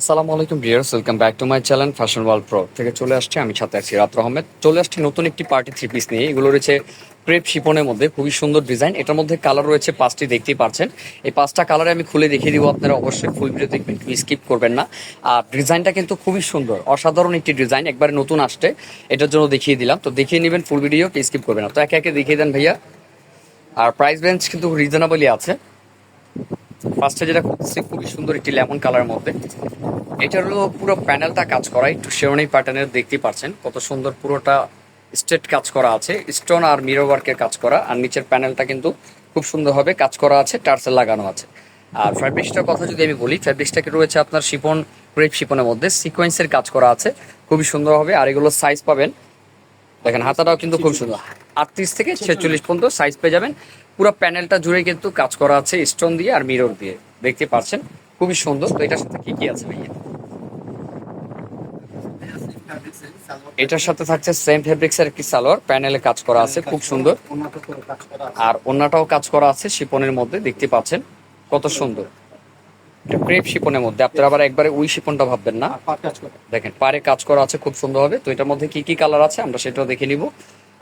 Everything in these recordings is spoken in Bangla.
আসসালামু আলাইকুম viewers, welcome back to my channel fashion world pro থেকে চলে আসছে। আমি সাথে আছি রাত্র আহমেদ। চলে আসছি নতুন একটি পার্টি থ্রি পিস নিয়ে। এগুলো রয়েছে ক্রেপ শিপনের মধ্যে, খুবই সুন্দর ডিজাইন। এটার মধ্যে কালার রয়েছে পাঁচটি, দেখতেই পাচ্ছেন। এই পাঁচটা কালারে আমি খুলে দেখিয়ে দিব, আপনারা অবশ্যই ফুল ভিডিও দেখবেন, স্কিপ করবেন না। আর ডিজাইনটা কিন্তু খুবই সুন্দর, অসাধারণ একটি ডিজাইন, একবারে নতুন আসছে, এটার জন্য দেখিয়ে দিলাম। তো দেখিয়ে নেবেন ফুল ভিডিও, স্কিপ করবেন না। তো একে একে দেখিয়ে দেন ভাইয়া। আর প্রাইস রেঞ্জ কিন্তু রিজনেবলই আছে। ফার্স্টে যেটা খুঁজছি, খুবই সুন্দর একটি লেমন কালারের মধ্যে। এটা হলো পুরো প্যানেলটা কাজ করা, একটু শেরনি প্যাটার্নের, দেখতে পাচ্ছেন কত সুন্দর। পুরোটা স্ট্রেট কাজ করা আছে, স্টোন আর মিরর ওয়ার্কের কাজ করা। আর নিচের প্যানেলটা কিন্তু খুব সুন্দরভাবে কাজ করা আছে, টার্সেল লাগানো আছে। আর ফ্যাব্রিক্সটার কথা যদি আমি বলি, ফ্যাব্রিক্সটাকে রয়েছে আপনার শিফন, ক্রেপ শিফনের মধ্যে সিকোয়েন্সের কাজ করা আছে, খুবই সুন্দর হবে। আর এগুলো সাইজ পাবেন, দেখেন হাতাটাও কিন্তু খুব সুন্দর, 38 থেকে 46 পর্যন্ত সাইজ পেয়ে যাবেন। পুরো প্যানেলটা জুড়ে কিন্তু কাজ করা আছে স্টোন দিয়ে আর মিরর দিয়ে, দেখতে পাচ্ছেন খুবই সুন্দর। তো এটার সাথে কি কি আছে ভাইয়া? এটার সাথে থাকছে সেম ফেব্রিক্স এর একটি সালোয়ার, প্যানেলে কাজ করা আছে খুব সুন্দর। আর ওন্নাটাও কাজ করা আছে শিপনের মধ্যে, দেখতে পাচ্ছেন কত সুন্দর। এটা ক্রেপ শিপনের মধ্যে, আপনারা আবার একবারে উই শিপনটা ভাববেন না। দেখেন পারে কাজ করা আছে খুব সুন্দর হবে। তো এটার মধ্যে কি কি কালার আছে আমরা সেটাও দেখে নিব।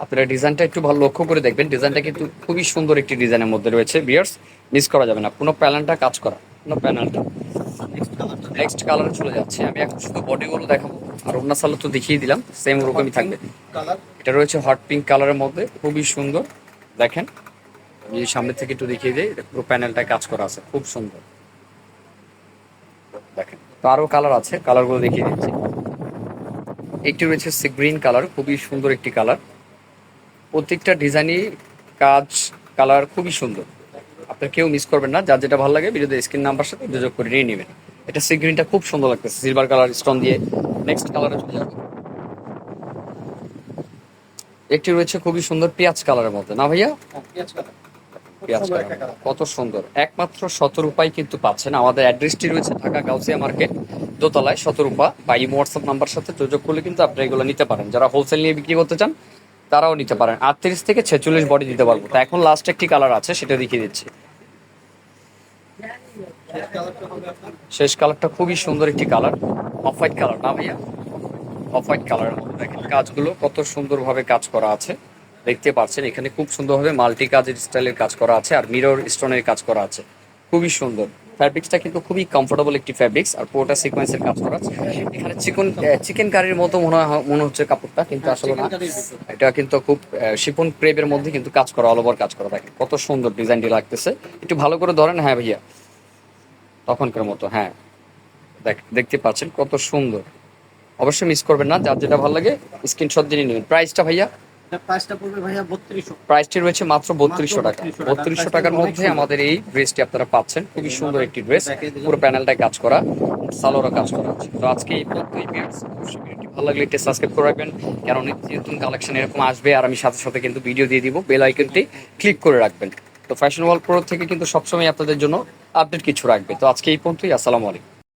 আপনারা ডিজাইনটা একটু ভালো লক্ষ্য করে দেখবেন, ডিজাইনটা কিন্তু খুবই সুন্দর একটি ডিজাইনের মধ্যে রয়েছে বিয়ার্স, মিস করা যাবে না। পুরো প্যানেলটা কাজ করা, পুরো প্যানেলটা। নেক্সট কালারে চলে যাচ্ছে, আমি এখন শুধু বডিগুলো দেখাবো। আর অন্য সালো তো দেখিয়ে দিলাম, সেম ওরকমই থাকবে। এটা রয়েছে হট পিঙ্ক কালারের মধ্যে, খুবই সুন্দর। দেখেন আমি যদি সামনে থেকে একটু দেখিয়ে দিই, এটা পুরো প্যানেলটায় কাজ করা আছে খুব সুন্দর। দেখেন তো আরো কালার আছে, কালারগুলো দেখিয়ে দিচ্ছি। একটি রয়েছে সি গ্রিন কালার, খুবই সুন্দর একটি কালার। প্রত্যেকটা ডিজাইনই কাজ, কালার খুবই সুন্দর। আপনার কেউ মিস করবেন না, যার যেটা ভালো লাগে ভিডিওতে স্ক্রিন নাম্বার সাথে যোগাযোগ করে নিয়ে নেবেন। এটা সি গ্রিনটা খুব সুন্দর লাগতেছে, সিলভার কালার স্টোন দিয়ে। নেক্সট কালারে চলে যাবো। একটি রয়েছে খুবই সুন্দর পেঁয়াজ কালারের মধ্যে, না ভাইয়া? পেঁয়াজ কালার কত সুন্দর, একমাত্র 17 কিন্তু পাচ্ছেন। আমাদের অ্যাড্রেসটি রয়েছে ঢাকা গাউসিয়া মার্কেট, দোতলায় 17। বা এই হোয়াটসঅ্যাপ নাম্বার সাথে যোগাযোগ করলে কিন্তু আপনি এগুলো নিতে পারেন। যারা হোলসেল নিয়ে বিক্রি করতে চান তারাও নিতে পারেন। 38 থেকে 46 বডি দিতে পারবো। তো এখন লাস্ট একটি কালার আছে, সেটা দেখিয়ে দিচ্ছি। শেষ কালারটা খুবই সুন্দর একটি কালার, অফ হোয়াইট কালার, না ভাইয়া? অফ হোয়াইট কালারের মধ্যে দেখেন কাজগুলো কত সুন্দরভাবে কাজ করা আছে, দেখতে পাচ্ছেন। এখানে খুব সুন্দরভাবে মাল্টি কাজের স্টাইলের কাজ করা আছে, আর মিরর স্টোনের কাজ করা আছে, খুবই সুন্দর। ফ্যাব্রিক্সটা কিন্তু খুবই কমফোর্টেবল একটি ফ্যাব্রিক্স, আর পুরোটা সিকোয়েন্সের কাজ করা আছে। এখানে চিকেন কারির মতো মনে হচ্ছে কাপড়টা, কিন্তু আসলে না। এটা কিন্তু খুব শিফন ক্রেপের মধ্যে কিন্তু কাজ করা, অল ওভার কাজ করা। দেখেন কত সুন্দর ডিজাইনটি লাগতেছে, একটু ভালো করে ধরেন। হ্যাঁ ভাইয়া, তখনকার মতো, হ্যাঁ। দেখতে পাচ্ছেন কত সুন্দর। অবশ্যই মিস করবেন না, যার যেটা ভালো লাগে স্ক্রিনশট দিয়ে নেবেন। প্রাইসটা ভাইয়া? প্রাইসটা পড়বে ভাইয়া 3200। প্রাইসটি রয়েছে মাত্র 3200 টাকা। 3200 টাকার মধ্যে আমাদের এই ড্রেসটি আপনারা পাচ্ছেন, খুবই সুন্দর একটি ড্রেস, পুরো প্যানেলটায় কাজ করা, সালোয়ারও কাজ করা আছে। তো আজকে এই পর্যন্তই ভিউয়ার্স, অবশ্যই ভিডিওটি ভালো লাগলে একটু সাবস্ক্রাইব করে রাখবেন, কারণ নিত্য নতুন কালেকশন এরকম আসবে। আর আমি সাথে সাথে কিন্তু ভিডিও দিয়ে দিব, বেল আইকনটি ক্লিক করে রাখবেন। তো ফ্যাশন ওয়ার্ল্ড প্রো থেকে কিন্তু সবসময় আপনাদের জন্য আপডেট কিছু রাখবে। তো আজকে এই পর্যন্তই, আসসালামু আলাইকুম।